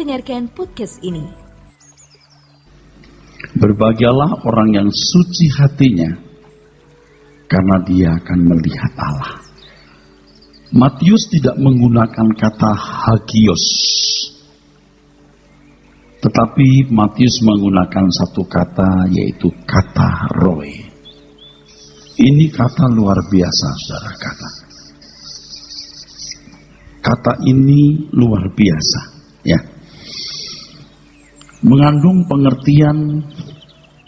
mendengarkan podcast ini. Berbahagialah orang yang suci hatinya, karena dia akan melihat Allah. Matius tidak menggunakan kata hagios, tetapi Matius menggunakan satu kata, yaitu kata roe. Ini kata luar biasa, saudara. Kata ini luar biasa, ya. Mengandung pengertian,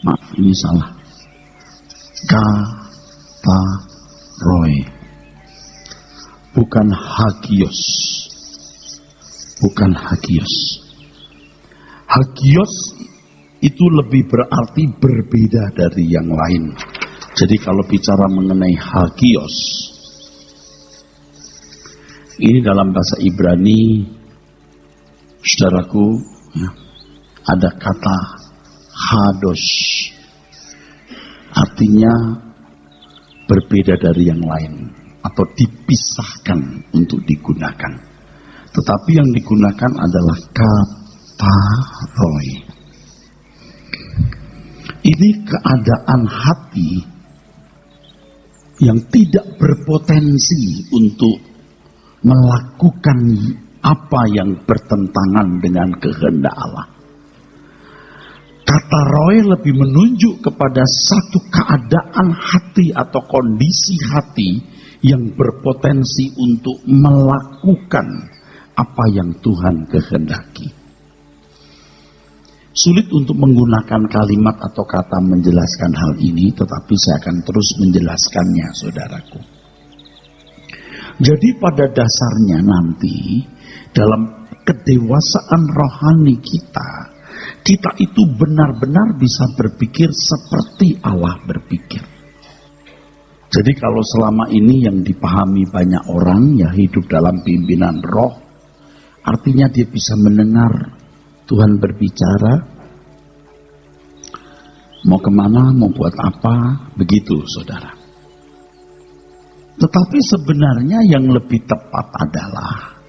maaf ini salah, kata roe, bukan hagios, bukan hagios. Hagios itu lebih berarti berbeda dari yang lain. Jadi kalau bicara mengenai hagios, ini dalam bahasa Ibrani, saudaraku, ya, ada kata hados, artinya berbeda dari yang lain atau dipisahkan untuk digunakan. Tetapi yang digunakan adalah kata roe. Ini keadaan hati yang tidak berpotensi untuk melakukan apa yang bertentangan dengan kehendak Allah. Kata roe lebih menunjuk kepada satu keadaan hati atau kondisi hati yang berpotensi untuk melakukan apa yang Tuhan kehendaki. Sulit untuk menggunakan kalimat atau kata menjelaskan hal ini, tetapi saya akan terus menjelaskannya, saudaraku. Jadi pada dasarnya nanti dalam kedewasaan rohani kita itu benar-benar bisa berpikir seperti Allah berpikir. Jadi kalau selama ini yang dipahami banyak orang ya hidup dalam pimpinan roh, artinya dia bisa mendengar Tuhan berbicara, mau kemana, mau buat apa, begitu saudara. Tetapi sebenarnya yang lebih tepat adalah,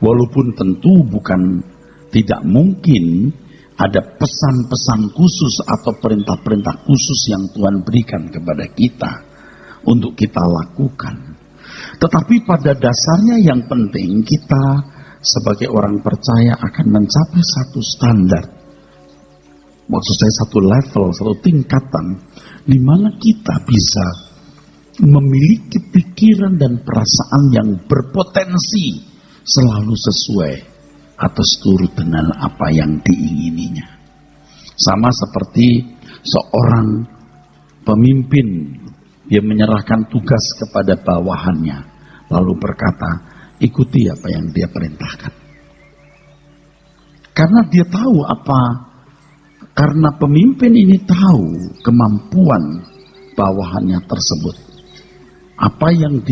walaupun tentu bukan tidak mungkin ada pesan-pesan khusus atau perintah-perintah khusus yang Tuhan berikan kepada kita untuk kita lakukan. Tetapi pada dasarnya yang penting kita sebagai orang percaya akan mencapai satu standar. Maksud saya satu level, satu tingkatan, di mana kita bisa memiliki pikiran dan perasaan yang berpotensi selalu sesuai atau seturut dengan apa yang diingininya. Sama seperti seorang pemimpin, dia menyerahkan tugas kepada bawahannya, lalu berkata, ikuti apa yang dia perintahkan. Karena dia tahu karena pemimpin ini tahu kemampuan bawahannya tersebut. Apa yang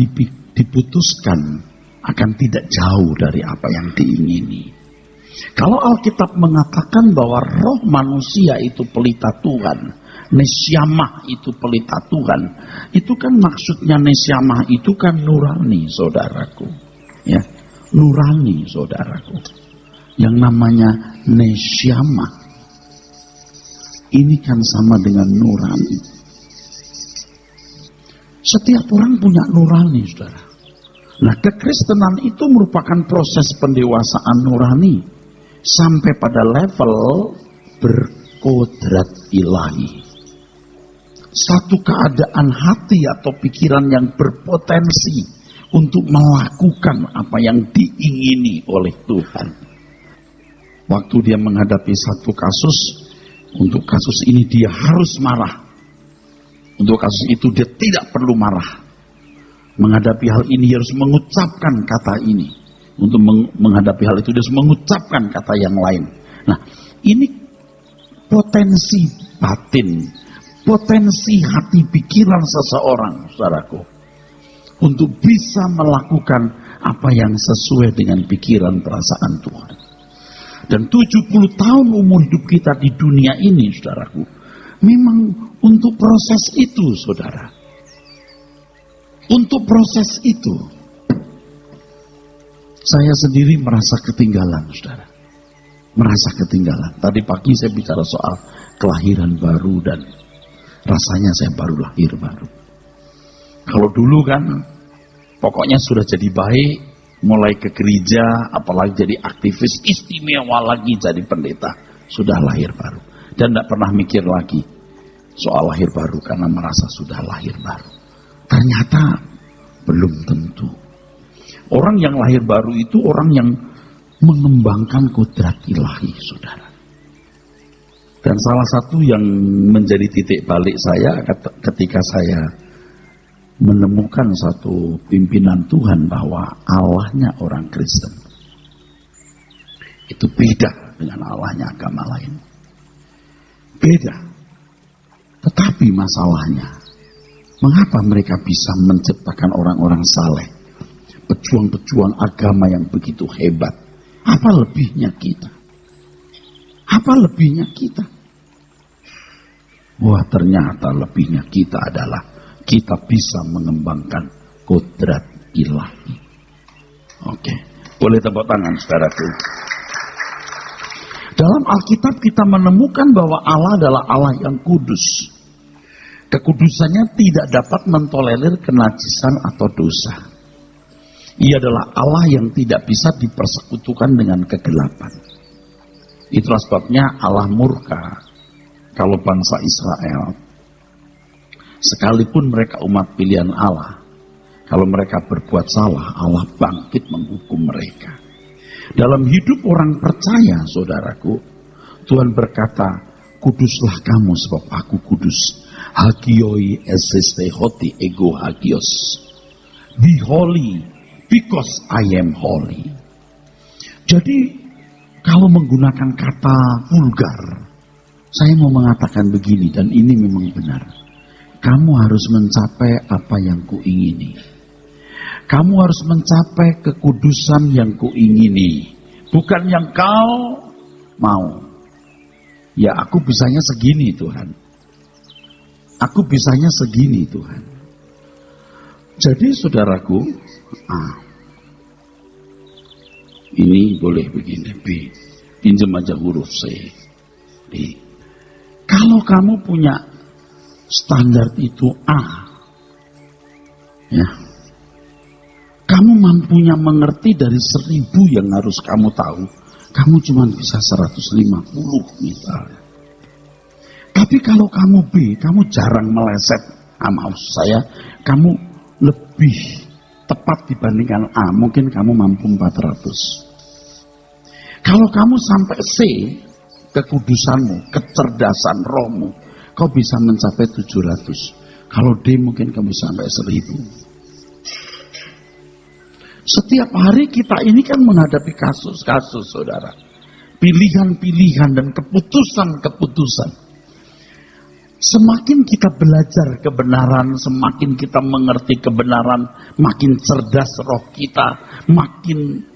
diputuskan akan tidak jauh dari apa yang diingini. Kalau Alkitab mengatakan bahwa roh manusia itu pelita Tuhan, nesyamah itu pelita Tuhan, itu kan maksudnya nesyamah itu kan nurani, saudaraku. Ya, nurani, saudaraku. Yang namanya nesyamah ini kan sama dengan nurani. Setiap orang punya nurani, saudara. Nah, kekristenan itu merupakan proses pendewasaan nurani sampai pada level berkodrat ilahi. Satu keadaan hati atau pikiran yang berpotensi untuk melakukan apa yang diingini oleh Tuhan. Waktu dia menghadapi satu kasus, untuk kasus ini dia harus marah. Untuk kasus itu dia tidak perlu marah. Menghadapi hal ini dia harus mengucapkan kata ini. Untuk menghadapi hal itu dia harus mengucapkan kata yang lain. Nah, ini potensi batin, potensi hati pikiran seseorang, saudaraku, untuk bisa melakukan apa yang sesuai dengan pikiran perasaan Tuhan. Dan 70 tahun umur hidup kita di dunia ini, saudaraku, memang untuk proses itu, saudara. Untuk proses itu, saya sendiri merasa ketinggalan, saudara. merasa ketinggalan. Tadi pagi saya bicara soal kelahiran baru dan rasanya saya baru lahir baru. Kalau dulu kan pokoknya sudah jadi baik, mulai ke gereja, apalagi jadi aktivis, istimewa lagi jadi pendeta, sudah lahir baru. Dan tidak pernah mikir lagi soal lahir baru karena merasa sudah lahir baru. Ternyata belum tentu. Orang yang lahir baru itu orang yang mengembangkan kodrat ilahi, saudara. Dan salah satu yang menjadi titik balik saya ketika saya menemukan satu pimpinan Tuhan bahwa Allahnya orang Kristen itu beda dengan Allahnya agama lain. Beda. Tetapi masalahnya, mengapa mereka bisa menciptakan orang-orang saleh, pejuang-pejuang agama yang begitu hebat? Apa lebihnya kita? Apa lebihnya kita? Wah, ternyata lebihnya kita adalah kita bisa mengembangkan kodrat ilahi. Oke, boleh tepuk tangan saudaraku. Dalam Alkitab kita menemukan bahwa Allah adalah Allah yang kudus. Kekudusannya tidak dapat mentolerir kenajisan atau dosa. Ia adalah Allah yang tidak bisa dipersekutukan dengan kegelapan. Itulah sebabnya Allah murka kalau bangsa Israel, sekalipun mereka umat pilihan Allah, kalau mereka berbuat salah, Allah bangkit menghukum mereka. Dalam hidup orang percaya, saudaraku, Tuhan berkata, kuduslah kamu sebab aku kudus. Hagioi esiste hoti ego hagios. Be holy because I am holy. Jadi, kalau menggunakan kata vulgar, saya mau mengatakan begini, dan ini memang benar. Kamu harus mencapai apa yang kuingini. Kamu harus mencapai kekudusan yang kuingini, bukan yang kau mau. Ya, aku bisanya segini Tuhan. Aku bisanya segini Tuhan. Jadi saudaraku, ini boleh begini, B. Pinjam aja huruf C. D. Kalau kamu punya standar itu A, ya, kamu mampunya mengerti dari 1000 yang harus kamu tahu, kamu cuma bisa 150 misalnya. Tapi kalau kamu B, kamu jarang meleset. Maaf saya, kamu lebih tepat dibandingkan A, mungkin kamu mampu 400. Kalau kamu sampai C, kekudusanmu, kecerdasan rohmu, kau bisa mencapai 700. Kalau D mungkin kamu sampai 1000. Setiap hari kita ini kan menghadapi kasus-kasus, saudara. Pilihan-pilihan dan keputusan-keputusan. Semakin kita belajar kebenaran, semakin kita mengerti kebenaran, makin cerdas roh kita, makin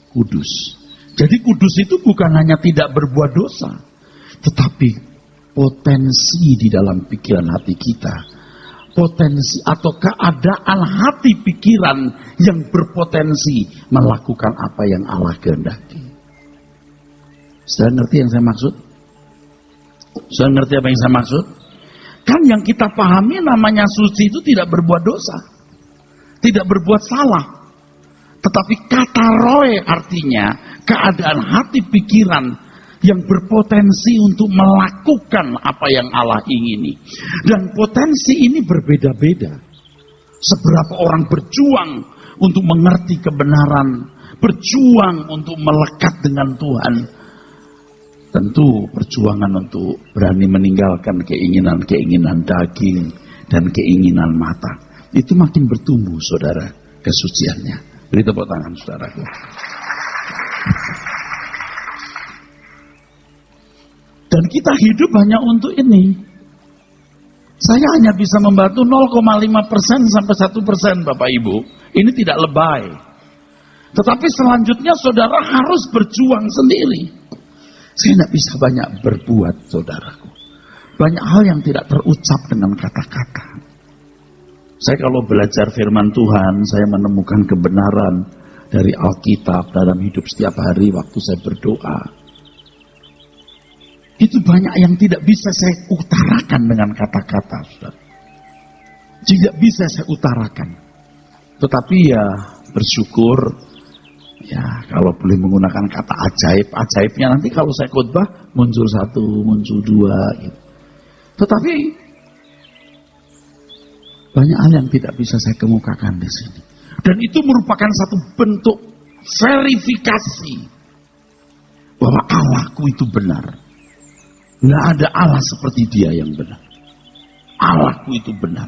kudus. Jadi kudus itu bukan hanya tidak berbuat dosa, tetapi potensi di dalam pikiran hati kita, potensi atau keadaan hati pikiran yang berpotensi melakukan apa yang Allah kehendaki. Saya ngerti yang saya maksud? Saya ngerti apa yang saya maksud? Kan yang kita pahami namanya suci itu tidak berbuat dosa, tidak berbuat salah. Tetapi kata roe artinya keadaan hati pikiran yang berpotensi untuk melakukan apa yang Allah ingini. Dan potensi ini berbeda-beda. Seberapa orang berjuang untuk mengerti kebenaran, berjuang untuk melekat dengan Tuhan. Tentu perjuangan untuk berani meninggalkan keinginan-keinginan daging dan keinginan mata. Itu makin bertumbuh, saudara, kesuciannya. Beri tepuk tangan, saudaraku. Dan kita hidup hanya untuk ini. Saya hanya bisa membantu 0,5% sampai 1%, Bapak Ibu. Ini tidak lebay. Tetapi selanjutnya saudara harus berjuang sendiri. Saya tidak bisa banyak berbuat, saudaraku. Banyak hal yang tidak terucap dengan kata-kata. Saya kalau belajar firman Tuhan, saya menemukan kebenaran dari Alkitab dalam hidup setiap hari waktu saya berdoa. Itu banyak yang tidak bisa saya utarakan dengan kata-kata, saudara. Tidak bisa saya utarakan. Tetapi ya bersyukur, ya kalau boleh menggunakan kata ajaib, ajaibnya nanti kalau saya khotbah muncul satu, muncul dua gitu. Tetapi banyak hal yang tidak bisa saya kemukakan di sini. Dan itu merupakan satu bentuk verifikasi bahwa Allahku itu benar. Nggak ada Allah seperti Dia yang benar. Allahku itu benar.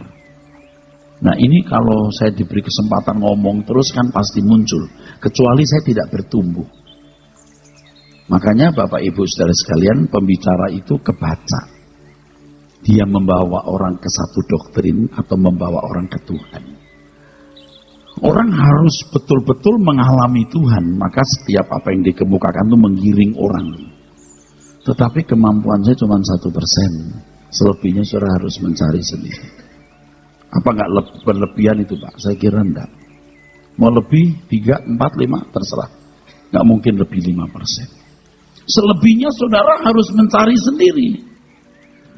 Nah ini kalau saya diberi kesempatan ngomong terus kan pasti muncul. Kecuali saya tidak bertumbuh. Makanya Bapak Ibu Saudara sekalian, pembicara itu kebaca. Dia membawa orang ke satu doktrin atau membawa orang ke Tuhan. Orang harus betul-betul mengalami Tuhan. Maka setiap apa yang dikemukakan itu menggiring orang. Tetapi kemampuan saya cuma 1%. Selebihnya saudara harus mencari sendiri. Apa nggak berlebihan itu Pak? Saya kira enggak. Mau lebih 3, 4, 5 terserah. Nggak mungkin lebih 5%. Selebihnya saudara harus mencari sendiri.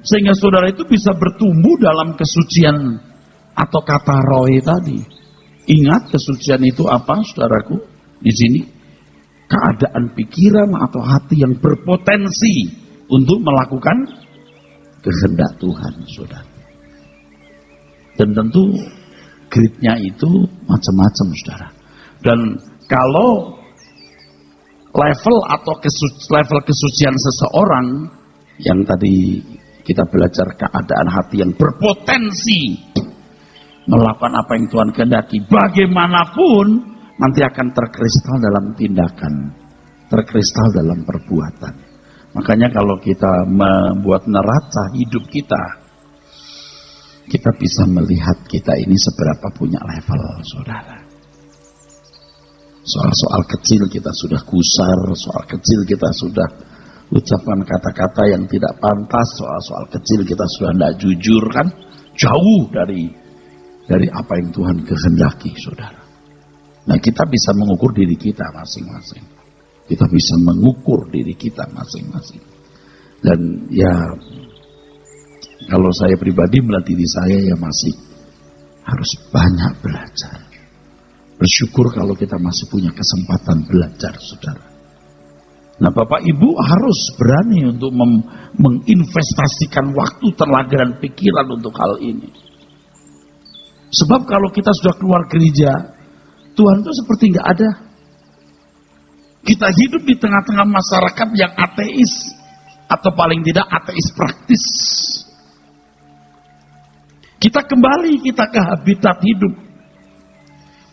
Sehingga saudara itu bisa bertumbuh dalam kesucian atau kata roh tadi. Ingat kesucian itu apa saudaraku? Di sini keadaan pikiran atau hati yang berpotensi untuk melakukan kehendak Tuhan, saudara. Dan tentu gridnya itu macam-macam, saudara. Dan kalau level atau level kesucian seseorang yang tadi kita belajar keadaan hati yang berpotensi melakukan apa yang Tuhan kehendaki, bagaimanapun nanti akan terkristal dalam tindakan, terkristal dalam perbuatan. Makanya kalau kita membuat neraca hidup kita bisa melihat kita ini seberapa punya level, saudara. Soal-soal kecil kita sudah gusar, soal kecil kita sudah ucapan kata-kata yang tidak pantas, soal-soal kecil kita sudah tidak jujur, kan jauh dari apa yang Tuhan kehendaki, saudara. Nah kita bisa mengukur diri kita masing-masing. Kita bisa mengukur diri kita masing-masing. Dan ya kalau saya pribadi melihat diri saya ya masih harus banyak belajar. Bersyukur kalau kita masih punya kesempatan belajar, saudara. Nah Bapak Ibu harus berani untuk menginvestasikan waktu, tenaga dan pikiran untuk hal ini. Sebab kalau kita sudah keluar gereja, Tuhan itu seperti nggak ada. Kita hidup di tengah-tengah masyarakat yang ateis, atau paling tidak ateis praktis. Kita kembali ke habitat hidup.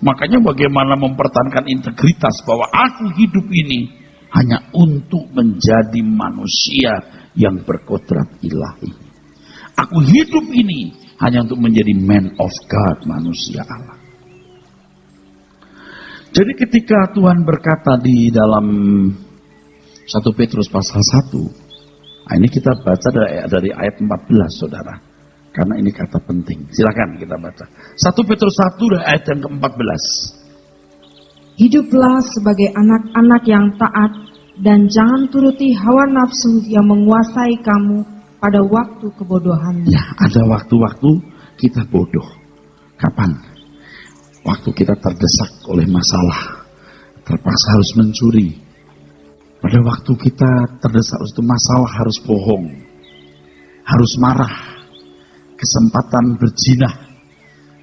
Makanya bagaimana mempertahankan integritas bahwa aku hidup ini hanya untuk menjadi manusia yang berkodrat ilahi. Aku hidup ini hanya untuk menjadi man of God, manusia Allah. Jadi ketika Tuhan berkata di dalam 1 Petrus pasal 1, nah ini kita baca dari ayat 14, saudara. Karena ini kata penting. Silakan kita baca. 1 Petrus 1 dari ayat yang ke-14. Hiduplah sebagai anak-anak yang taat dan jangan turuti hawa nafsu yang menguasai kamu pada waktu kebodohanmu. Ya, ada waktu-waktu kita bodoh. Kapan? Waktu kita terdesak oleh masalah, terpaksa harus mencuri. Pada waktu kita terdesak oleh masalah harus bohong, harus marah, kesempatan berzina,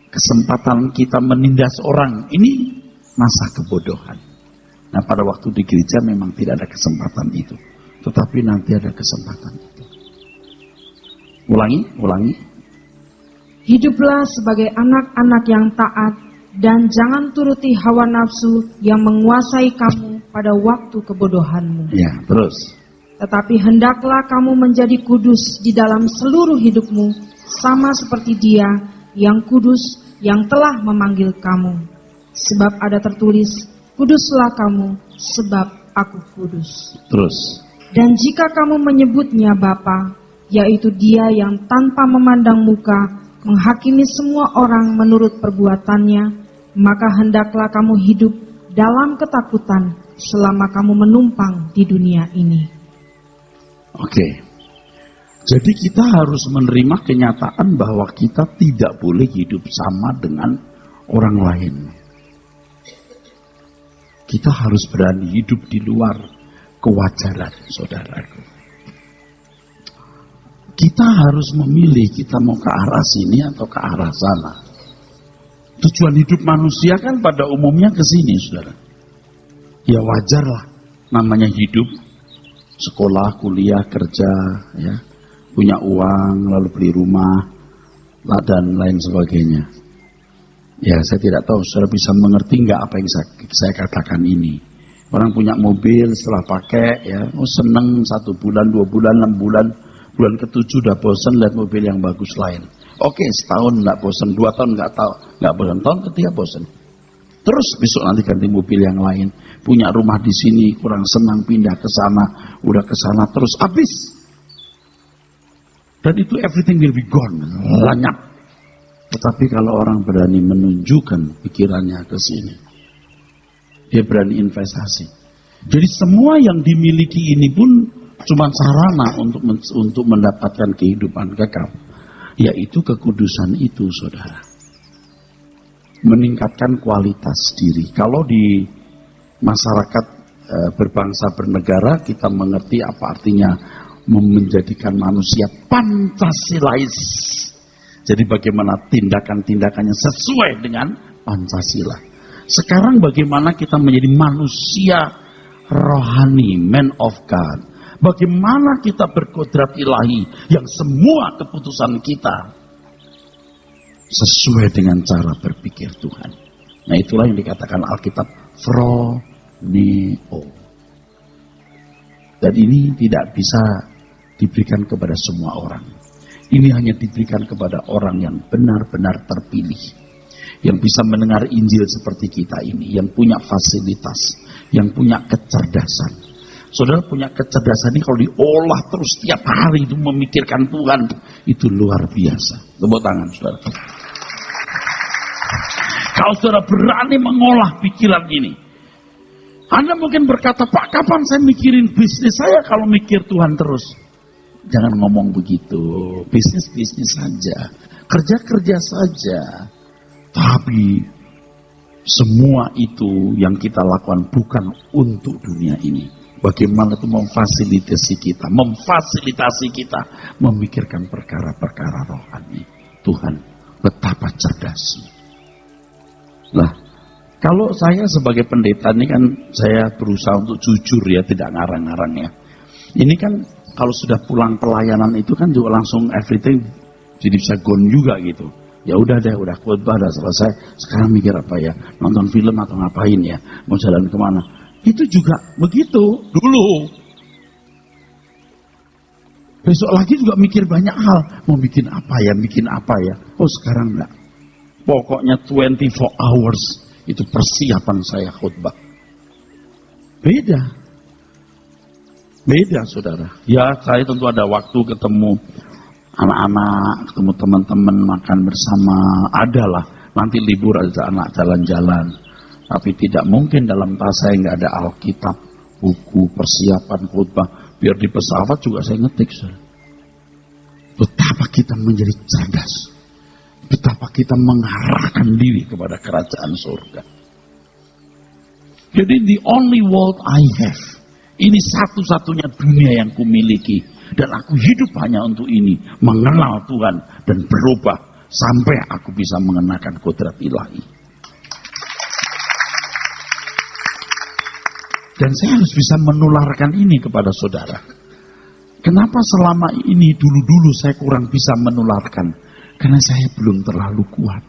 kesempatan kita menindas orang. Ini masa kebodohan. Nah pada waktu di gereja memang tidak ada kesempatan itu. Tetapi nanti ada kesempatan itu. Ulangi. Hiduplah sebagai anak-anak yang taat dan jangan turuti hawa nafsu yang menguasai kamu pada waktu kebodohanmu. Ya, terus. Tetapi hendaklah kamu menjadi kudus di dalam seluruh hidupmu, sama seperti Dia yang kudus yang telah memanggil kamu. Sebab ada tertulis, kuduslah kamu, sebab aku kudus. Terus. Dan jika kamu menyebutnya Bapa, yaitu Dia yang tanpa memandang muka, menghakimi semua orang menurut perbuatannya, maka hendaklah kamu hidup dalam ketakutan selama kamu menumpang di dunia ini. Oke. Jadi kita harus menerima kenyataan bahwa kita tidak boleh hidup sama dengan orang lain. Kita harus berani hidup di luar kewajaran, saudaraku. Kita harus memilih kita mau ke arah sini atau ke arah sana. Tujuan hidup manusia kan pada umumnya ke sini, saudara. Ya wajarlah, namanya hidup, sekolah, kuliah, kerja, ya, punya uang, lalu beli rumah, dan lain sebagainya. Ya, saya tidak tahu saudara bisa mengerti nggak apa yang saya katakan ini. Orang punya mobil setelah pakai, ya, seneng 1 bulan, 2 bulan, 6 bulan, bulan ke-7 udah bosan lihat mobil yang bagus lain. Oke, setahun nggak bosan, 2 tahun nggak bosan, tahun ketiga bosan. Terus besok nanti ganti mobil yang lain. Punya rumah di sini kurang senang, pindah ke sana, udah ke sana terus habis. Dan itu everything will be gone, lenyap. Tetapi kalau orang berani menunjukkan pikirannya ke sini, dia berani investasi. Jadi semua yang dimiliki ini pun cuma sarana untuk mendapatkan kehidupan kekal, yaitu kekudusan itu, saudara. Meningkatkan kualitas diri. Kalau di masyarakat berbangsa bernegara, kita mengerti apa artinya menjadikan manusia Pancasilais. Jadi bagaimana tindakan-tindakannya sesuai dengan Pancasila. Sekarang bagaimana kita menjadi manusia rohani, man of God. Bagaimana kita berkodrat ilahi yang semua keputusan kita sesuai dengan cara berpikir Tuhan. Nah itulah yang dikatakan Alkitab phroneo. Dan ini tidak bisa diberikan kepada semua orang. Ini hanya diberikan kepada orang yang benar-benar terpilih. Yang bisa mendengar Injil seperti kita ini. Yang punya fasilitas. Yang punya kecerdasan. Saudara punya kecerdasan ini kalau diolah terus tiap hari itu memikirkan Tuhan. Itu luar biasa. Tepuk tangan saudara. Kalau saudara berani mengolah pikiran ini. Anda mungkin berkata, Pak, kapan saya mikirin bisnis saya kalau mikir Tuhan terus? Jangan ngomong begitu. Bisnis-bisnis saja. Kerja-kerja saja. Tapi semua itu yang kita lakukan bukan untuk dunia ini. Bagaimana itu memfasilitasi kita memikirkan perkara-perkara rohani. Tuhan, betapa cerdasnya. Nah, kalau saya sebagai pendeta ini kan saya berusaha untuk jujur ya, tidak ngarang-ngarang ya. Ini kan kalau sudah pulang pelayanan itu kan juga langsung everything jadi bisa gone juga gitu. Ya udah deh, udah khotbah, udah selesai. Sekarang mikir apa ya? Nonton film atau ngapain ya? Mau jalan kemana? Itu juga begitu dulu. Besok lagi juga mikir banyak hal. Mau bikin apa ya? Oh sekarang enggak. Pokoknya 24 hours itu persiapan saya khotbah. Beda saudara. Ya saya tentu ada waktu ketemu anak-anak, ketemu teman-teman, makan bersama. Adalah nanti libur ada anak jalan-jalan. Tapi tidak mungkin dalam tas saya nggak ada Alkitab, buku, persiapan khotbah. Biar di pesawat juga saya ngetik. Saudara. Betapa kita menjadi cerdas. Betapa kita mengarahkan diri kepada kerajaan surga. Jadi the only world I have. Ini satu-satunya dunia yang kumiliki. Dan aku hidup hanya untuk ini. Mengenal Tuhan dan berubah. Sampai aku bisa mengenakan kodrat ilahi. Dan saya harus bisa menularkan ini kepada saudara. Kenapa selama ini dulu-dulu saya kurang bisa menularkan? Karena saya belum terlalu kuat.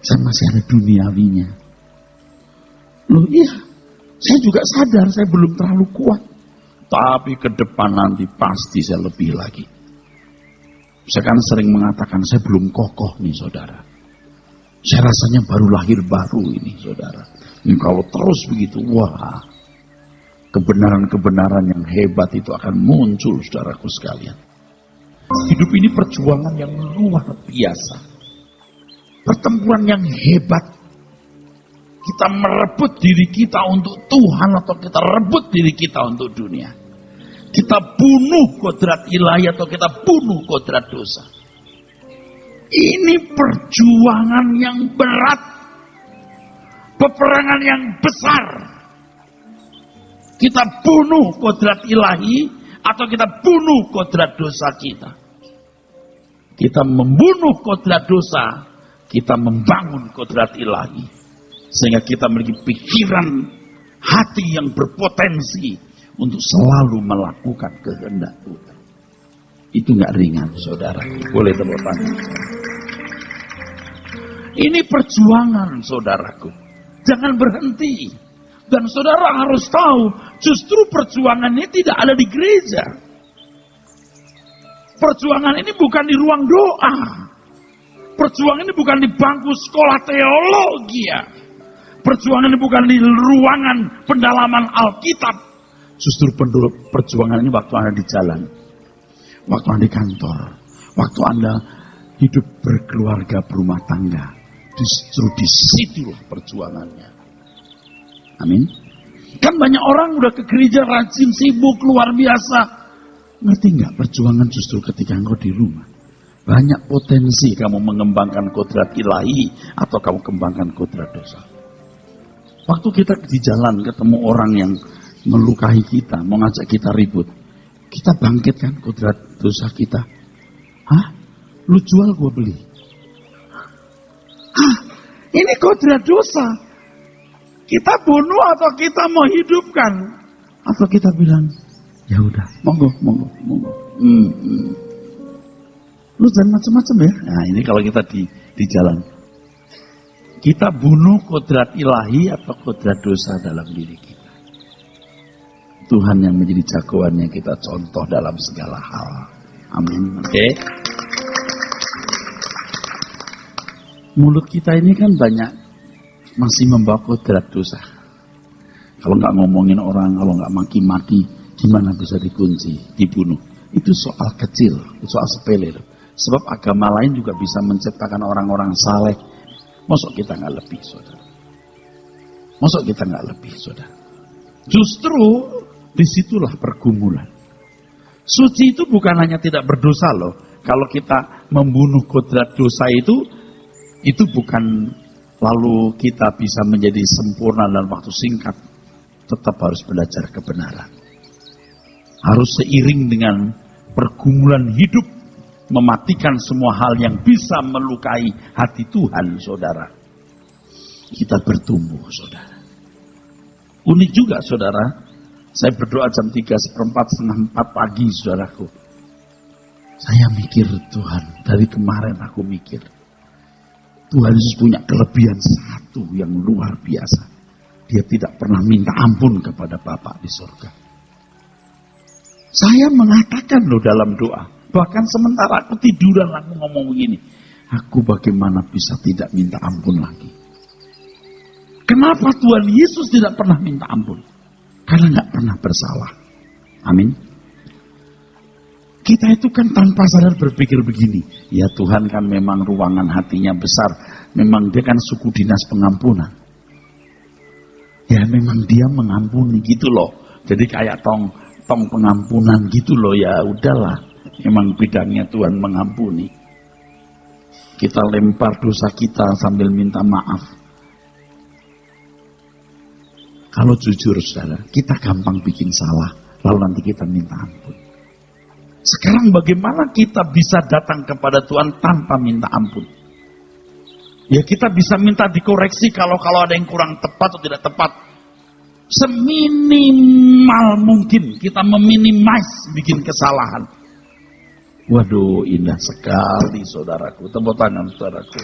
Saya masih ada duniawinya. Loh iya, saya juga sadar saya belum terlalu kuat. Tapi ke depan nanti pasti saya lebih lagi. Saya kan sering mengatakan saya belum kokoh nih saudara. Saya rasanya baru lahir baru ini saudara. Ini kalau terus begitu, wah. Kebenaran-kebenaran yang hebat itu akan muncul saudaraku sekalian. Hidup ini perjuangan yang luar biasa. Pertempuran yang hebat. Kita merebut diri kita untuk Tuhan atau kita rebut diri kita untuk dunia. Kita bunuh kodrat ilahi atau kita bunuh kodrat dosa. Ini perjuangan yang berat. Peperangan yang besar. Kita bunuh kodrat ilahi atau kita bunuh kodrat dosa kita. Kita membunuh kodrat dosa, kita membangun kodrat ilahi. Sehingga kita memiliki pikiran hati yang berpotensi untuk selalu melakukan kehendak Tuhan. Itu nggak ringan, saudara. Boleh tepuk tangan. Ini perjuangan, saudaraku. Jangan berhenti. Dan saudara harus tahu, justru perjuangan ini tidak ada di gereja. Perjuangan ini bukan di ruang doa. Perjuangan ini bukan di bangku sekolah teologi ya. Perjuangan ini bukan di ruangan pendalaman Alkitab. Justru perjuangan ini waktu Anda di jalan. Waktu Anda di kantor. Waktu Anda hidup berkeluarga, berumah tangga. Justru disitulah perjuangannya. Amin. Kan banyak orang udah ke gereja rajin, sibuk, luar biasa. Ngerti nggak perjuangan justru ketika engkau di rumah. Banyak potensi kamu mengembangkan kodrat ilahi atau kamu kembangkan kodrat dosa. Waktu kita di jalan ketemu orang yang melukai kita, mau ngajak kita ribut. Kita bangkitkan kodrat dosa kita. Hah? Lu jual gua beli. Hah? Ini kodrat dosa. Kita bunuh atau kita mau hidupkan? Atau kita bilang, ya udah, monggo. Lu jangan macam-macam ya. Nah ini kalau kita di jalan. Kita bunuh kodrat ilahi atau kodrat dosa dalam diri kita. Tuhan yang menjadi jagoannya kita contoh dalam segala hal. Amin. Oke. Mulut kita ini kan banyak masih membawa kodrat dosa. Kalau nggak ngomongin orang, kalau nggak maki-maki, gimana bisa dikunci, dibunuh? Itu soal kecil, soal sepele. Sebab agama lain juga bisa menciptakan orang-orang saleh. Masuk kita nggak lebih, saudara. Masuk kita nggak lebih, saudara. Justru disitulah pergumulan. Suci itu bukan hanya tidak berdosa loh. Kalau kita membunuh kodrat dosa itu bukan lalu kita bisa menjadi sempurna dalam waktu singkat. Tetap harus belajar kebenaran. Harus seiring dengan pergumulan hidup. Mematikan semua hal yang bisa melukai hati Tuhan, saudara. Kita bertumbuh, saudara. Unik juga, saudara. Saya berdoa jam 3:15, setengah 4 pagi, saudaraku. Saya mikir, Tuhan, dari kemarin aku mikir. Tuhan Yesus punya kelebihan satu yang luar biasa. Dia tidak pernah minta ampun kepada Bapa di surga. Saya mengatakan loh dalam doa. Bahkan sementara aku tiduran, aku ngomong begini. Aku bagaimana bisa tidak minta ampun lagi? Kenapa Tuhan Yesus tidak pernah minta ampun? Karena nggak pernah bersalah. Amin. Kita itu kan tanpa sadar berpikir begini. Ya Tuhan kan memang ruangan hatinya besar. Memang dia kan suku dinas pengampunan. Ya memang dia mengampuni gitu loh. Jadi kayak tong pengampunan gitu loh, ya udahlah. Memang bidangnya Tuhan mengampuni. Kita lempar dosa kita sambil minta maaf. Kalau jujur saudara, kita gampang bikin salah, lalu nanti kita minta ampun. Sekarang bagaimana kita bisa datang kepada Tuhan tanpa minta ampun? Ya kita bisa minta dikoreksi kalau ada yang kurang tepat atau tidak tepat. Seminimal mungkin kita meminimize bikin kesalahan. Waduh, indah sekali saudaraku. Tepuk tangan saudaraku.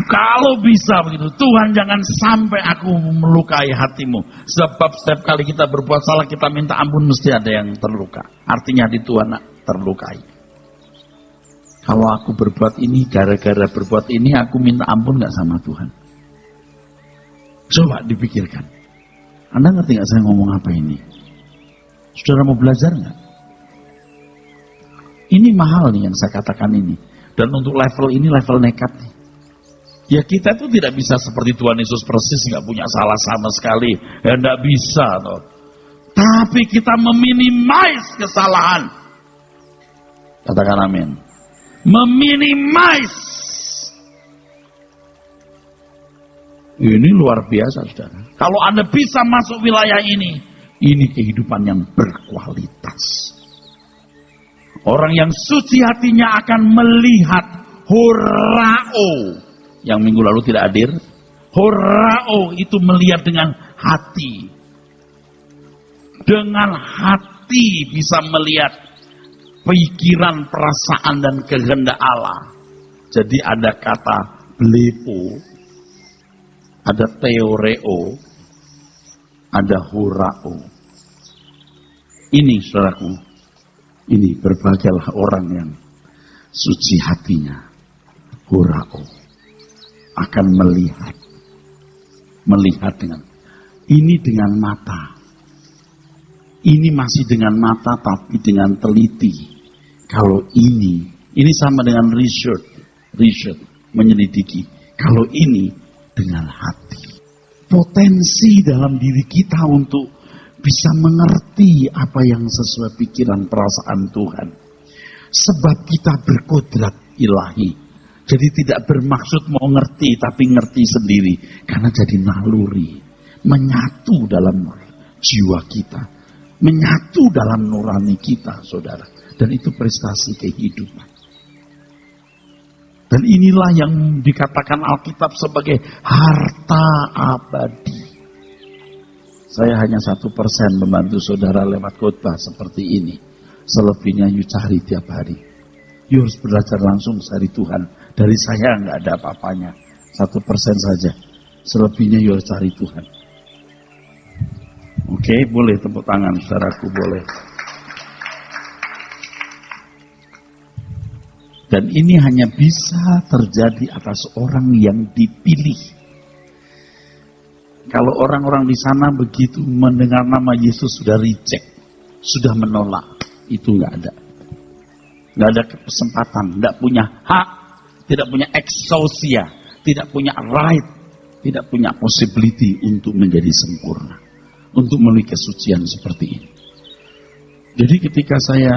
Kalau bisa begitu, Tuhan jangan sampai aku melukai hatimu. Sebab setiap kali kita berbuat salah, kita minta ampun mesti ada yang terluka. Artinya di Tuhan terlukai. Kalau aku berbuat ini, gara-gara berbuat ini, aku minta ampun gak sama Tuhan? Coba dipikirkan. Anda ngerti gak saya ngomong apa ini? Saudara mau belajar gak? Ini mahal nih yang saya katakan ini. Dan untuk level ini level nekat nih. Ya kita itu tidak bisa seperti Tuhan Yesus persis, nggak punya salah sama sekali. Ya nggak bisa toh. Tapi kita meminimais kesalahan. Katakan amin. Meminimais. Ini luar biasa, saudara. Kalau Anda bisa masuk wilayah ini kehidupan yang berkualitas. Orang yang suci hatinya akan melihat horao. Yang minggu lalu tidak hadir. Horao itu melihat dengan hati. Dengan hati bisa melihat pikiran, perasaan, dan kehendak Allah. Jadi ada kata blepo, ada teoreo, ada horao. Ini saudaraku, ini berbahagialah orang yang suci hatinya, horao, akan melihat dengan mata. Ini masih dengan mata tapi dengan teliti. Kalau ini sama dengan research, menyelidiki. Kalau ini dengan hati. Potensi dalam diri kita untuk bisa mengerti apa yang sesuai pikiran perasaan Tuhan. Sebab kita berkodrat ilahi. Jadi tidak bermaksud mau ngerti tapi ngerti sendiri. Karena jadi naluri. Menyatu dalam jiwa kita. Menyatu dalam nurani kita, saudara. Dan itu prestasi kehidupan. Dan inilah yang dikatakan Alkitab sebagai harta abadi. Saya hanya 1% membantu saudara lewat khotbah seperti ini. Selebihnya you cari tiap hari. You harus belajar langsung dari Tuhan. Dari saya nggak ada apa-apanya. 1% saja. Selebihnya you harus cari Tuhan. Oke, boleh tepuk tangan, saudaraku, boleh. Dan ini hanya bisa terjadi atas orang yang dipilih. Kalau orang-orang di sana begitu mendengar nama Yesus sudah reject, sudah menolak, itu nggak ada. Nggak ada kesempatan, nggak punya hak, tidak punya exousia, tidak punya right, tidak punya possibility untuk menjadi sempurna. Untuk memiliki kesucian seperti ini. Jadi ketika saya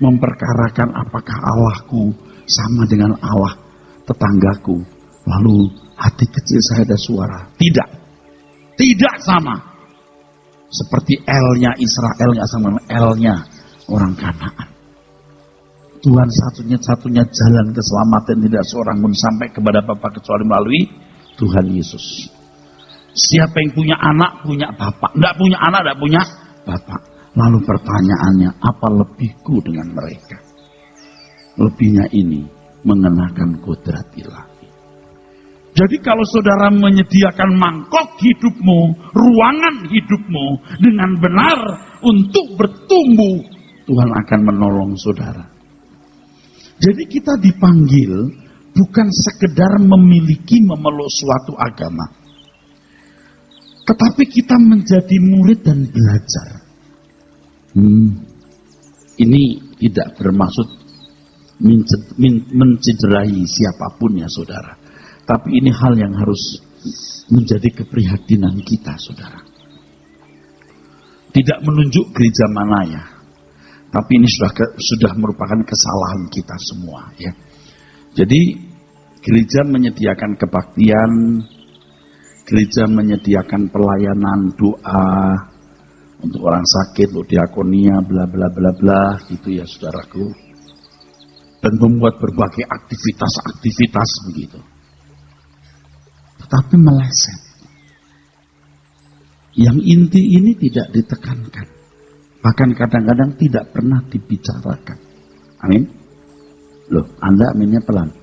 memperkarakan apakah Allahku sama dengan Allah tetanggaku, lalu hati kecil saya ada suara, tidak sama. Seperti L-nya Israel nggak sama dengan L-nya orang Kanaan. Tuhan satunya jalan keselamatan, tidak seorang pun sampai kepada Bapa kecuali melalui Tuhan Yesus. Siapa yang punya anak, punya bapak. Tidak punya anak, tidak punya bapak. Lalu pertanyaannya, apa lebihku dengan mereka? Lebihnya ini, mengenakan kodrat ilahi. Jadi kalau saudara menyediakan mangkok hidupmu, ruangan hidupmu, dengan benar untuk bertumbuh, Tuhan akan menolong saudara. Jadi kita dipanggil, bukan sekedar memeluk suatu agama. Tetapi kita menjadi murid dan belajar. Ini tidak bermaksud mencederai siapapun ya saudara. Tapi ini hal yang harus menjadi keprihatinan kita saudara. Tidak menunjuk gereja mana ya. Tapi ini sudah merupakan kesalahan kita semua ya. Jadi gereja menyediakan kebaktian, gereja menyediakan pelayanan doa untuk orang sakit, untuk diakonia, bla bla bla bla, gitu ya saudaraku. Dan membuat berbagai aktivitas begitu. Tetapi meleset. Yang inti ini tidak ditekankan. Bahkan kadang-kadang tidak pernah dibicarakan. Amin? Loh, Anda aminnya pelan.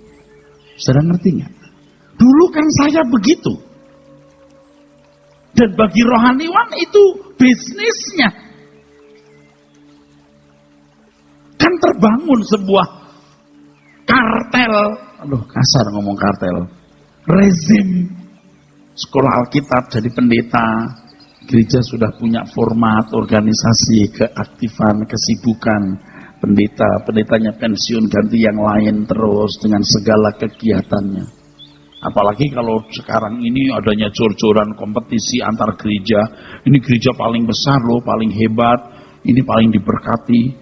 Saudara ngerti nggak? Dulu kan saya begitu. Dan bagi rohaniwan itu bisnisnya. Kan terbangun sebuah kartel. Aduh kasar ngomong kartel. Rezim. Sekolah Alkitab jadi pendeta. Gereja sudah punya format, organisasi, keaktifan, kesibukan. Pendetanya pensiun ganti yang lain terus dengan segala kegiatannya. Apalagi kalau sekarang ini adanya jor-joran kompetisi antar gereja. Ini gereja paling besar loh, paling hebat, ini paling diberkati.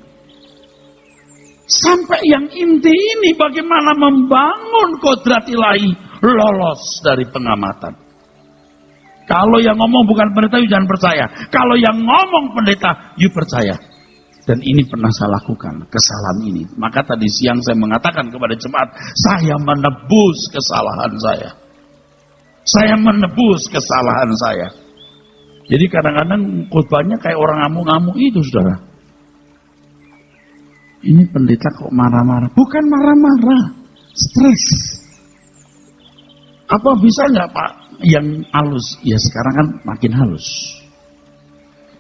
Sampai yang inti ini bagaimana membangun kodrat ilahi lolos dari pengamatan. Kalau yang ngomong bukan pendeta, you jangan percaya. Kalau yang ngomong pendeta, you percaya. Dan ini pernah saya lakukan, kesalahan ini. Maka tadi siang saya mengatakan kepada jemaat, saya menebus kesalahan saya. Saya menebus kesalahan saya. Jadi kadang-kadang khotbahnya kayak orang ngamuk-ngamuk itu, saudara. Ini pendeta kok marah-marah? Bukan marah-marah, stres. Apa bisa nggak Pak yang halus? Ya sekarang kan makin halus.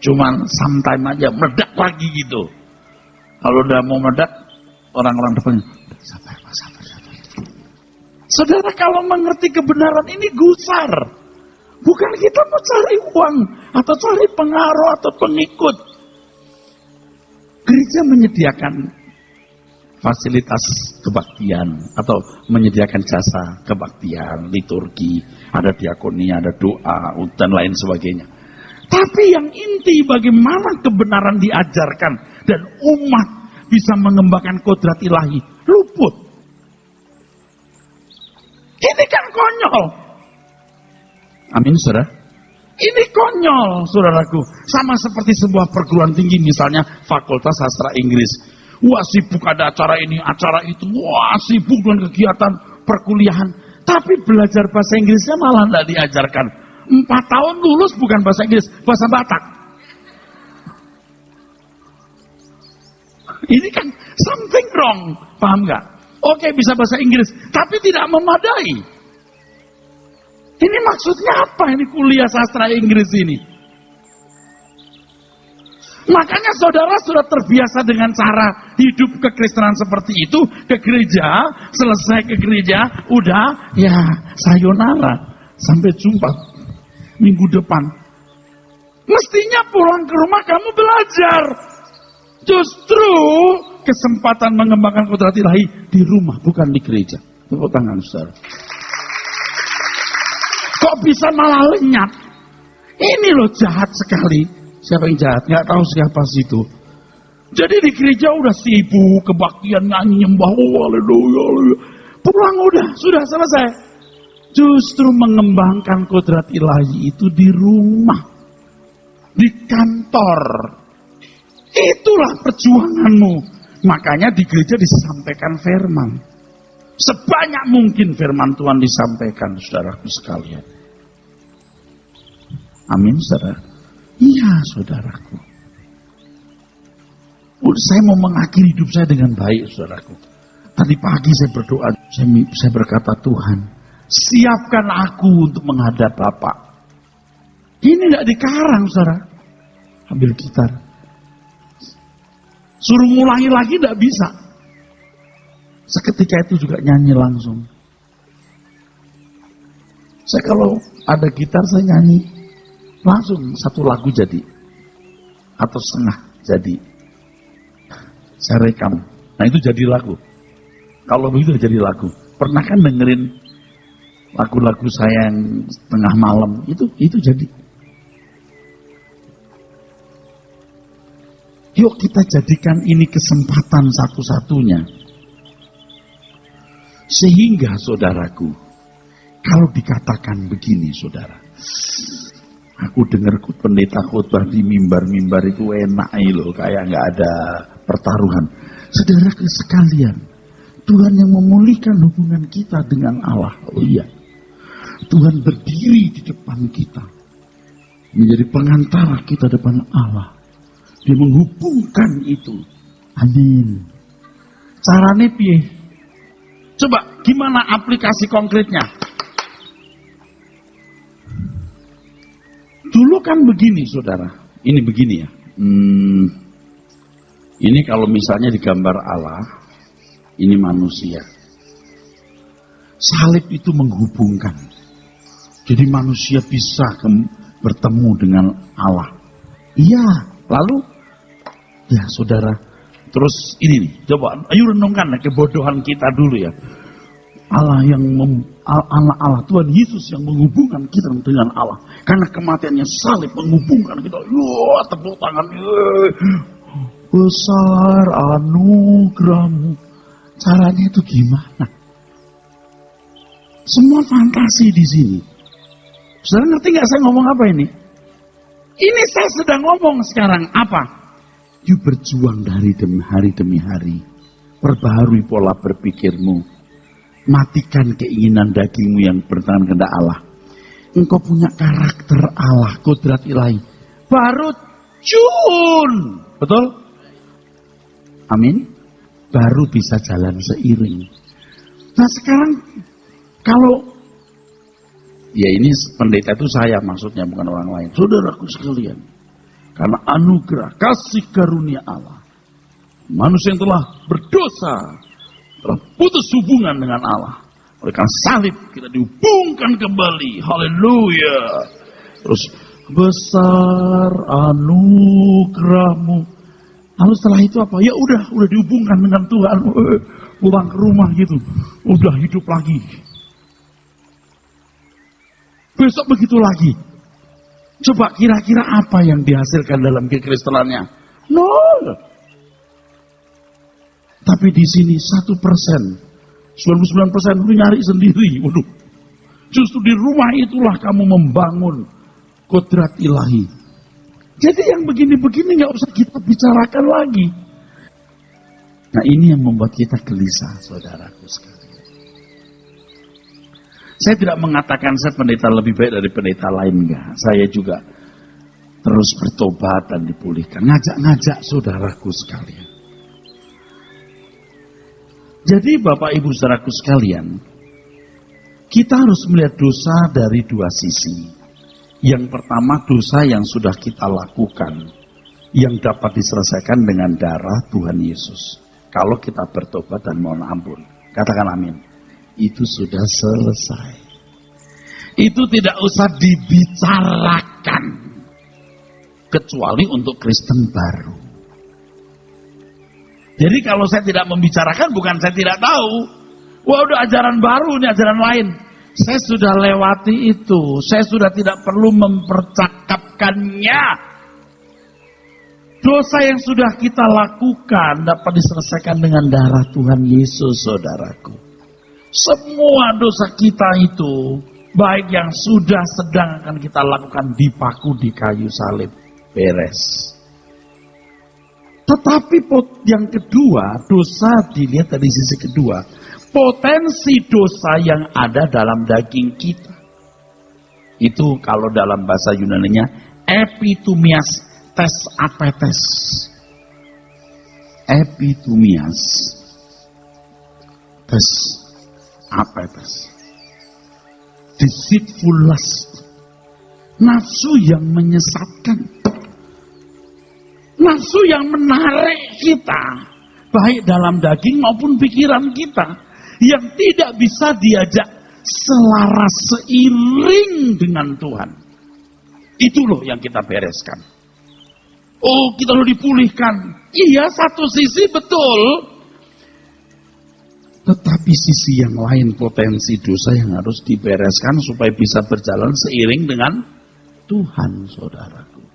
Cuman sometime aja meledak lagi gitu. Kalau udah mau meledak, orang-orang depannya, sabar. Saudara kalau mengerti kebenaran ini gusar. Bukan kita mau cari uang, atau cari pengaruh, atau pengikut. Gereja menyediakan fasilitas kebaktian, atau menyediakan jasa kebaktian, liturgi, ada diakonia, ada doa, dan lain sebagainya. Tapi yang inti bagaimana kebenaran diajarkan dan umat bisa mengembangkan kodrat ilahi luput. Ini kan konyol. Amin, saudara. Ini konyol, saudaraku. Sama seperti sebuah perguruan tinggi, misalnya Fakultas Sastra Inggris. Wah sibuk ada acara ini, acara itu. Wah sibuk dengan kegiatan perkuliahan. Tapi belajar bahasa Inggrisnya malah tidak diajarkan. 4 tahun lulus bukan bahasa Inggris, bahasa Batak. Ini kan something wrong, paham nggak? Oke, bisa bahasa Inggris, tapi tidak memadai. Ini maksudnya apa ini kuliah sastra Inggris ini? Makanya saudara sudah terbiasa dengan cara hidup kekristenan seperti itu, ke gereja, selesai ke gereja, udah ya sayonara, sampai jumpa minggu depan. Mestinya pulang ke rumah kamu belajar. Justru kesempatan mengembangkan kodrat ilahi di rumah, bukan di gereja. Tepuk tangan, saudara. Kok bisa malah lenyap? Ini loh jahat sekali. Siapa yang jahat? Nggak tahu siapa situ. Jadi di gereja udah sibuk, kebaktian, nyanyi, nyembah, haleluya. Pulang udah, sudah selesai. Justru mengembangkan kodrat ilahi itu di rumah, di kantor. Itulah perjuanganmu. Makanya di gereja disampaikan firman. Sebanyak mungkin firman Tuhan disampaikan, saudaraku sekalian. Amin, saudara. Iya, saudaraku. Saya mau mengakhiri hidup saya dengan baik, saudaraku. Tadi pagi saya berdoa, saya berkata, Tuhan, siapkan aku untuk menghadap Bapak. Ini tidak dikarang, saudara. Ambil gitar. Suruh ngulangi lagi tidak bisa. Seketika itu juga nyanyi langsung. Saya kalau ada gitar saya nyanyi langsung satu lagu jadi. Atau setengah jadi. Saya rekam. Nah itu jadi lagu. Kalau begitu jadi lagu. Pernah kan dengerin lagu-lagu saya yang tengah malam itu jadi. Yuk kita jadikan ini kesempatan satu-satunya. Sehingga saudaraku, kalau dikatakan begini saudara, aku dengar pendeta khotbah di mimbar-mimbar itu enak loh, kayak nggak ada pertaruhan. Saudara sekalian, Tuhan yang memulihkan hubungan kita dengan Allah. Oh iya, Tuhan berdiri di depan kita, menjadi pengantara kita depan Allah. Dia menghubungkan itu. Amin. Caranya piye? Coba gimana aplikasi konkretnya? Dulu kan begini saudara. Ini begini ya. Ini kalau misalnya digambar Allah, ini manusia. Salib itu menghubungkan. Jadi manusia bisa bertemu dengan Allah. Iya, lalu ya saudara, terus ini nih, coba ayo renungkan kebodohan kita dulu ya. Allah yang anak Allah, Tuhan Yesus yang menghubungkan kita dengan Allah. Karena kematiannya salib menghubungkan kita. Tepuk tangan. Besar anugerahmu. Caranya itu gimana? Semua fantasi di sini. Saudara ngerti nggak saya ngomong apa ini? Ini saya sedang ngomong sekarang apa? You berjuang dari demi hari. Perbaharui pola berpikirmu. Matikan keinginan dagingmu yang bertentangan kehendak Allah. Engkau punya karakter Allah, kodrat ilahi. Baru cun. Betul? Amin. Baru bisa jalan seiring. Nah sekarang kalau ya ini pendeta itu saya maksudnya bukan orang lain. Saudaraku sekalian. Karena anugerah kasih karunia Allah. Manusia yang telah berdosa. Telah putus hubungan dengan Allah. Oleh karena salib kita dihubungkan kembali. Haleluya. Terus besar anugerahmu. Lalu setelah itu apa? Ya udah dihubungkan dengan Tuhan. Pulang ke rumah gitu. Udah hidup lagi. Besok begitu lagi. Coba kira-kira apa yang dihasilkan dalam kekristenannya? Nol. Tapi di sini 1%. 99% lu nyari sendiri. Waduh. Justru di rumah itulah kamu membangun kodrat ilahi. Jadi yang begini-begini gak usah kita bicarakan lagi. Nah ini yang membuat kita gelisah, saudaraku sekalian. Saya tidak mengatakan saya pendeta lebih baik dari pendeta lain, enggak. Saya juga terus bertobat dan dipulihkan. Ngajak-ngajak saudaraku sekalian. Jadi Bapak Ibu saudaraku sekalian, kita harus melihat dosa dari dua sisi. Yang pertama dosa yang sudah kita lakukan, yang dapat diselesaikan dengan darah Tuhan Yesus. Kalau kita bertobat dan mohon ampun. Katakan amin. Itu sudah selesai. Itu tidak usah dibicarakan. Kecuali untuk Kristen baru. Jadi kalau saya tidak membicarakan bukan saya tidak tahu. Wah udah ajaran baru, ini ajaran lain. Saya sudah lewati itu. Saya sudah tidak perlu mempercakapkannya. Dosa yang sudah kita lakukan dapat diselesaikan dengan darah Tuhan Yesus, saudaraku. Semua dosa kita itu, baik yang sudah sedang akan kita lakukan, dipaku di kayu salib. Beres. Tetapi yang kedua, dosa dilihat dari sisi kedua. Potensi dosa yang ada dalam daging kita. Itu kalau dalam bahasa Yunaninya, epitumias tes apetes. Epitumias tes apetes. Deceitful lust. Nafsu yang menyesatkan. Nafsu yang menarik kita. Baik dalam daging maupun pikiran kita. Yang tidak bisa diajak selaras seiring dengan Tuhan. Itu loh yang kita bereskan. Oh kita lo dipulihkan. Iya satu sisi betul. Tetapi sisi yang lain potensi dosa yang harus dibereskan supaya bisa berjalan seiring dengan Tuhan, saudaraku.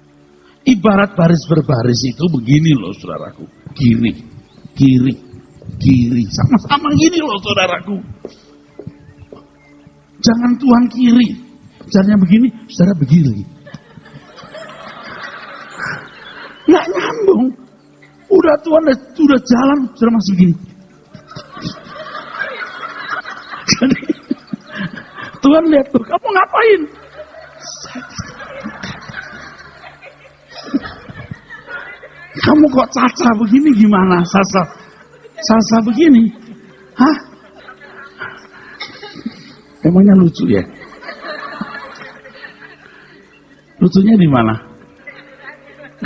Ibarat baris berbaris itu begini loh, saudaraku. Kiri, kiri, kiri. Sama-sama gini loh, saudaraku. Jangan Tuhan kiri. Caranya begini, saudara begini. Nggak nyambung. Udah Tuhan udah jalan, saudara masih begini. Jadi, Tuhan lihat tuh, kamu ngapain? Kamu kok caca begini gimana? Salsa begini? Hah? Emangnya lucu ya? Lucunya di mana?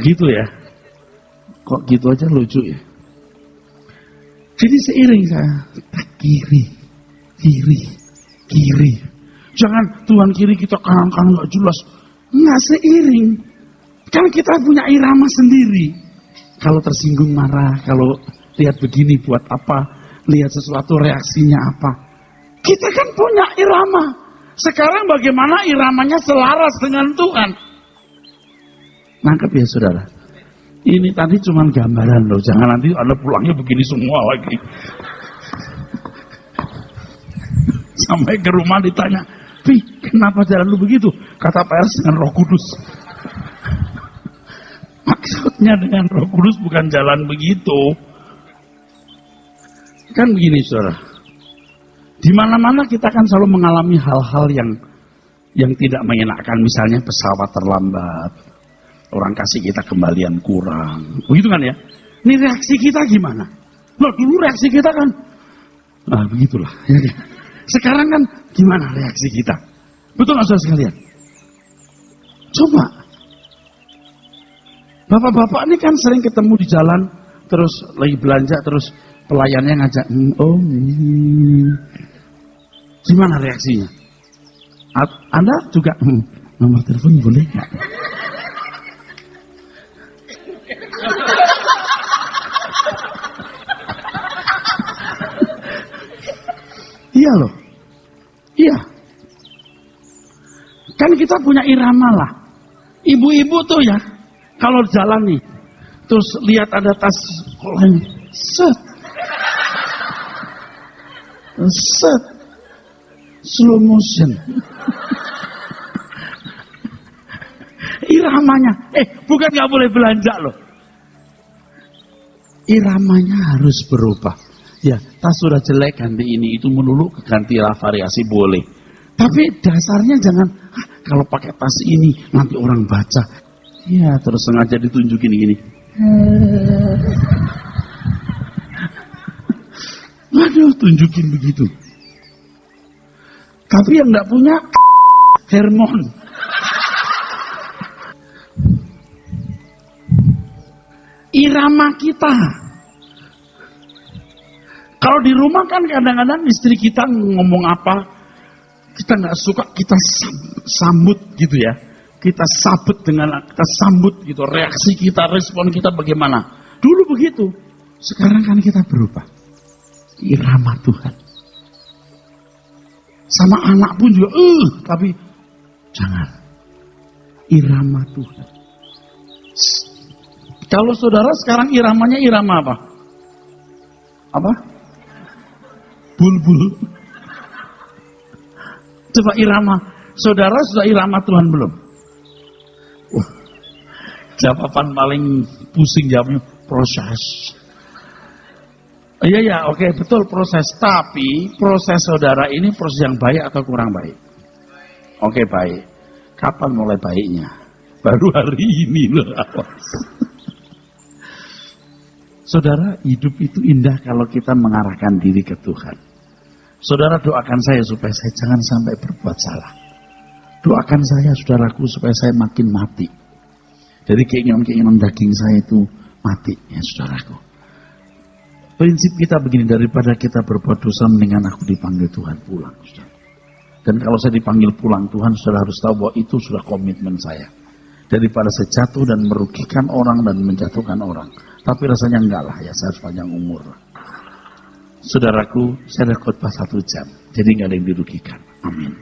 Gitu ya? Kok gitu aja lucu ya? Jadi seiring saya kiri, kiri, kiri. Jangan Tuhan kiri kita kanan nggak jelas. Nggak seiring. Kan kita punya irama sendiri. Kalau tersinggung marah, kalau lihat begini buat apa, lihat sesuatu reaksinya apa. Kita kan punya irama. Sekarang bagaimana iramanya selaras dengan Tuhan? Nangkep ya saudara? Ini tadi cuma gambaran loh. Jangan nanti Anda pulangnya begini semua lagi. Sampai ke rumah ditanya, Pi, kenapa jalan lu begitu? Kata Pak Ers, dengan Roh Kudus. Maksudnya dengan Roh Kudus bukan jalan begitu. Kan begini saudara. Di mana-mana kita kan selalu mengalami hal-hal yang tidak menyenangkan. Misalnya pesawat terlambat. Orang kasih kita kembalian kurang. Begitu kan ya? Ini reaksi kita gimana? Loh dulu reaksi kita kan. Nah begitulah. Ya. Sekarang kan gimana reaksi kita? Betul nggak saudara sekalian? Coba. Bapak-bapak ini kan sering ketemu di jalan. Terus lagi belanja. Terus pelayannya ngajak. Gimana reaksinya? Anda juga. Nomor telepon boleh nggak? Iya loh. Iya. Kan kita punya irama lah. Ibu-ibu tuh ya. Kalau jalan nih. Terus lihat ada tas lain. Set. Set. Slow motion. Iramanya. Bukan gak boleh belanja loh. Iramanya harus berubah. Ya, tas sudah jelek ganti ini, itu melulu gantilah variasi boleh. Tapi dasarnya jangan, kalau pakai tas ini nanti orang baca. Ya, terus sengaja ditunjukin gini. Waduh, tunjukin begitu. Tapi yang enggak punya Hermon. Irama kita. Kalau di rumah kan kadang-kadang istri kita ngomong apa, kita nggak suka, kita sambut gitu ya. Kita sabut kita sambut gitu. Reaksi kita, respon kita bagaimana. Dulu begitu. Sekarang kan kita berubah. Irama Tuhan. Sama anak pun juga, tapi jangan. Irama Tuhan. Kalau saudara sekarang iramanya irama apa? Apa? Bulbul. Coba irama. Saudara sudah irama Tuhan belum? Jawaban paling pusing jawabnya proses. Iya, oke, betul proses. Tapi proses saudara ini proses yang baik atau kurang baik? Oke, baik. Kapan mulai baiknya? Baru hari ini loh. Saudara, hidup itu indah kalau kita mengarahkan diri ke Tuhan. Saudara, doakan saya supaya saya jangan sampai berbuat salah. Doakan saya, saudaraku, supaya saya makin mati. Jadi keinginan-keinginan daging saya itu mati, ya saudaraku. Prinsip kita begini, daripada kita berbuat dosa, mendingan aku dipanggil Tuhan pulang. Saudara. Dan kalau saya dipanggil pulang Tuhan, saudara harus tahu bahwa itu sudah komitmen saya. Daripada saya jatuh dan merugikan orang dan menjatuhkan orang. Tapi rasanya enggak lah, ya saya harus panjang umur. Saudaraku, saya ada khotbah 1 jam. Jadi enggak ada yang dirugikan. Amin.